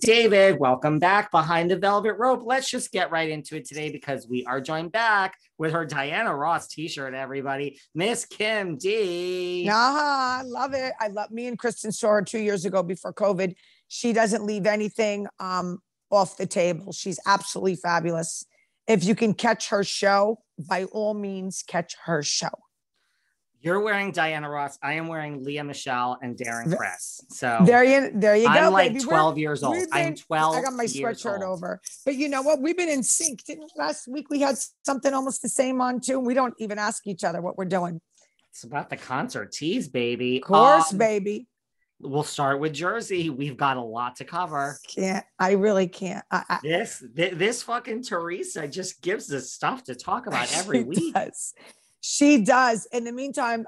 David. Welcome back behind the velvet rope. Let's just get right into it today because we are joined back with her Diana Ross t-shirt, everybody. Miss Kim D. I love it. I love me and Kristen saw her 2 years ago before COVID. She doesn't leave anything off the table. She's absolutely fabulous. If you can catch her show, by all means, catch her show. You're wearing Diana Ross. I am wearing Leah Michelle and Darren Criss. So there you go. I'm like baby. 12 years old. I'm 12. I got my sweatshirt over. But you know what? We've been in sync. Didn't last week we had something almost the same on too? We don't even ask each other what we're doing. It's about the concert tease, baby. Of course, baby. We'll start with Jersey. We've got a lot to cover. I really can't. This fucking Teresa just gives us stuff to talk about every week. She does. In the meantime,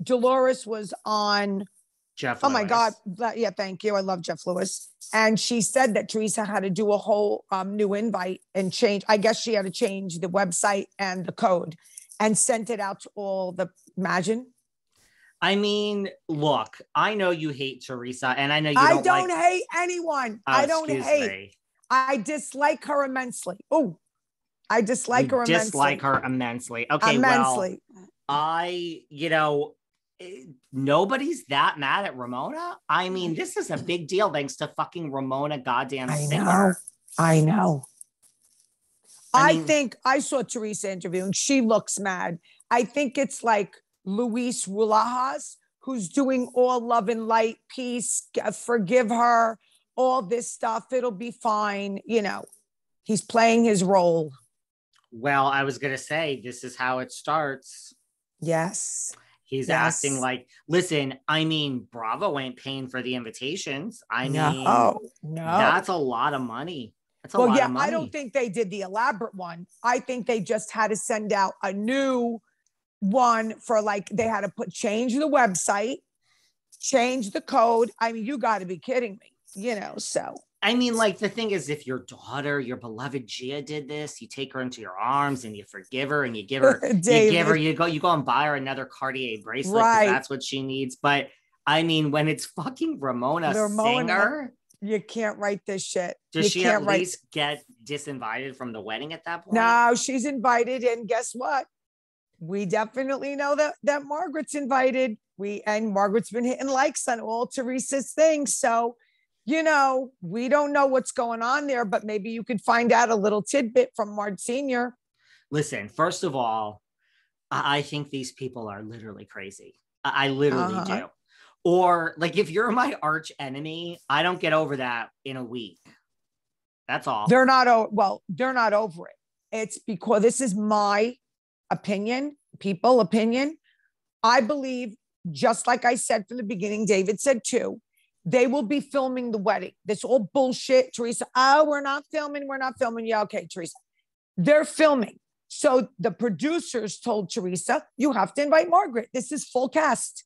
Dolores was on Jeff Lewis. My God. Yeah, thank you. I love Jeff Lewis. And she said that Teresa had to do a whole new invite and change. I guess she had to change the website and the code and sent it out to all the, imagine. I mean, look, I know you hate Teresa and I know you don't hate anyone. I don't hate. Me. I dislike her immensely. Oh, I dislike her immensely. Dislike her immensely. Okay, immensely. Well, nobody's that mad at Ramona. I mean, this is a big deal thanks to fucking Ramona goddamn Singer. I know. I think I saw Teresa interviewing. She looks mad. I think it's like Luis Rulajas, who's doing all love and light, peace, forgive her, all this stuff. It'll be fine. You know, he's playing his role. Well, I was going to say, this is how it starts. Yes. He's acting like, listen, I mean, Bravo ain't paying for the invitations. I mean, no. That's a lot of money. That's a lot of money. I don't think they did the elaborate one. I think they just had to send out a new one for they had to change the website, change the code. I mean, you got to be kidding me, so. I mean, the thing is, if your daughter, your beloved Gia did this, you take her into your arms and you forgive her and you give her, you go and buy her another Cartier bracelet because that's what she needs. But I mean, when it's fucking Ramona Singer, you can't write this shit. Does she at least get disinvited from the wedding at that point? No, she's invited. And guess what? We definitely know that Margaret's invited. And Margaret's been hitting likes on all Teresa's things. So, we don't know what's going on there, but maybe you could find out a little tidbit from Marge Sr. Listen, first of all, I think these people are literally crazy. I literally do. Or if you're my arch enemy, I don't get over that in a week. That's all. They're not over it. It's because this is my opinion, opinion. I believe, just like I said from the beginning, David said too, they will be filming the wedding. This all bullshit, Teresa. Oh, we're not filming. Yeah, okay, Teresa. They're filming. So the producers told Teresa, you have to invite Margaret. This is full cast.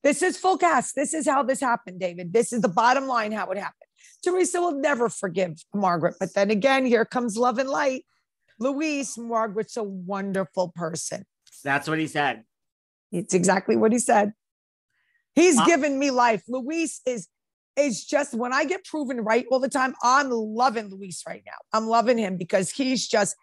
This is how this happened, David. This is the bottom line, how it happened. Teresa will never forgive Margaret. But then again, here comes love and light. Luis, Margaret's a wonderful person. That's what he said. It's exactly what he said. He's given me life. Luis is just, when I get proven right all the time, I'm loving Luis right now. I'm loving him because he's just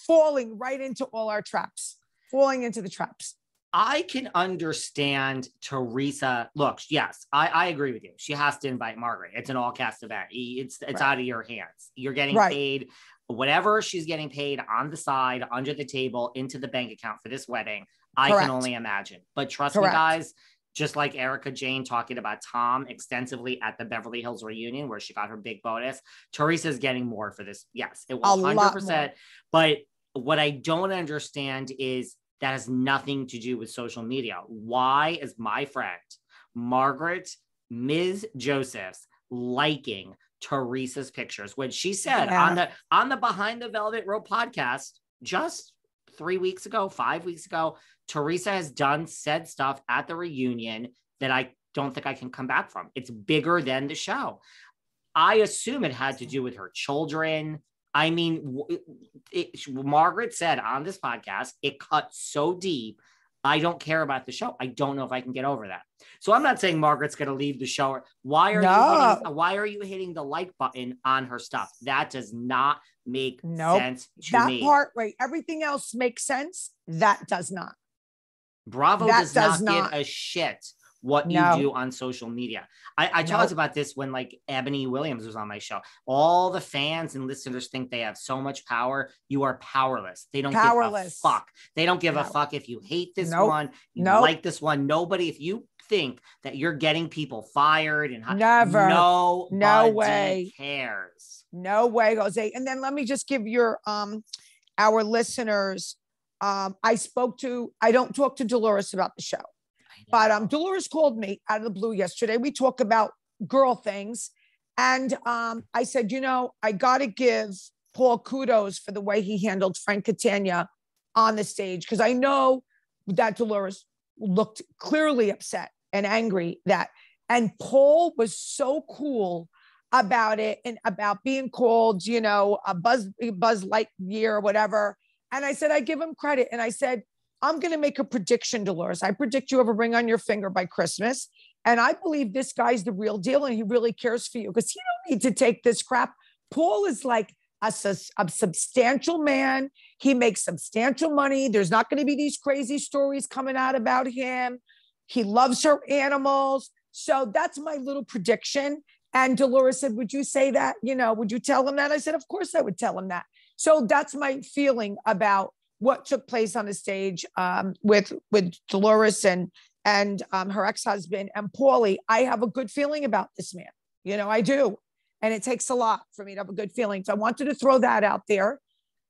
falling right into all our traps, falling into the traps. I can understand Teresa. Look, yes, I agree with you. She has to invite Margaret. It's an all cast event. It's out of your hands. You're getting paid whatever she's getting paid on the side, under the table, into the bank account for this wedding. I can only imagine. But trust me, guys, just like Erika Jayne talking about Tom extensively at the Beverly Hills reunion where she got her big bonus, Teresa's getting more for this. Yes, it will 100%. But what I don't understand is that has nothing to do with social media. Why is my friend Margaret, Ms. Josephs, liking Teresa's pictures when she said on the Behind the Velvet Rope podcast just 5 weeks ago, Teresa has said stuff at the reunion that I don't think I can come back from. It's bigger than the show. I assume it had to do with her children. I mean, Margaret said on this podcast, it cut so deep. I don't care about the show. I don't know if I can get over that. So I'm not saying Margaret's going to leave the show. Why are you hitting the like button on her stuff? That does not make sense to me. That part, right? Everything else makes sense. That does not. Bravo does not give a shit what you do on social media. I talked about this when like Ebony Williams was on my show. All the fans and listeners think they have so much power. You are powerless. They don't give a fuck. They don't give a fuck if you hate this one, you like this one. Nobody, if you think that you're getting people fired and no way cares. No way, Jose. And then let me just give your our listeners. I don't talk to Dolores about the show. But Dolores called me out of the blue yesterday. We talk about girl things. And I said, I got to give Paul kudos for the way he handled Frank Catania on the stage. Because I know that Dolores looked clearly upset and angry and Paul was so cool about it and about being called, a Buzz Lightyear or whatever. And I said, I give him credit. And I said, I'm going to make a prediction, Dolores. I predict you have a ring on your finger by Christmas. And I believe this guy's the real deal and he really cares for you because he don't need to take this crap. Paul is like a substantial man. He makes substantial money. There's not going to be these crazy stories coming out about him. He loves her animals. So that's my little prediction. And Dolores said, would you say that? Would you tell him that? I said, of course I would tell him that. So that's my feeling about what took place on the stage with Dolores and her ex-husband and Paulie. I have a good feeling about this man. I do. And it takes a lot for me to have a good feeling. So I wanted to throw that out there.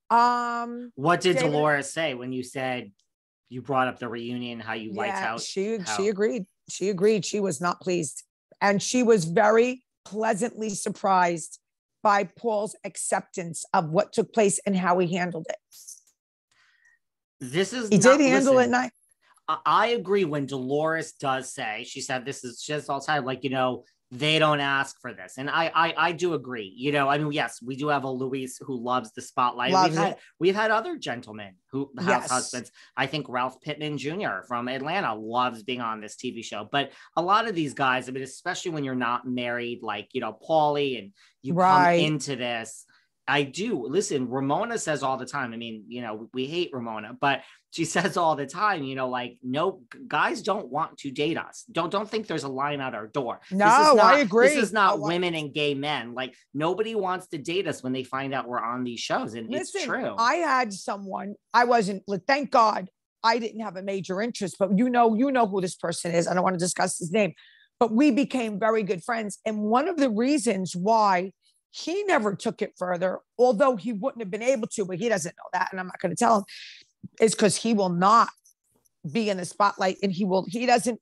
What did Dolores say when you said you brought up the reunion, how you liked how she agreed. She agreed. She was not pleased. And she was very pleasantly surprised by Paul's acceptance of what took place and how he handled it. He did handle it nice. I agree when Dolores does say, she said, this is just all the time, like, they don't ask for this. And I do agree, yes, we do have a Luis who loves the spotlight. We've had other gentlemen who have husbands. I think Ralph Pittman Jr. from Atlanta loves being on this TV show. But a lot of these guys, especially when you're not married, like, Paulie, and you come into this, I do. Listen, Ramona says all the time, we hate Ramona, but she says all the time, no, guys don't want to date us. Don't think there's a line out our door. I agree. This is not women and gay men. Like, nobody wants to date us when they find out we're on these shows. And it's true. I had someone, thank God I didn't have a major interest, but you know who this person is. I don't want to discuss his name, but we became very good friends. And one of the reasons why he never took it further, although he wouldn't have been able to, but he doesn't know that. And I'm not going to tell him, is because he will not be in the spotlight and he doesn't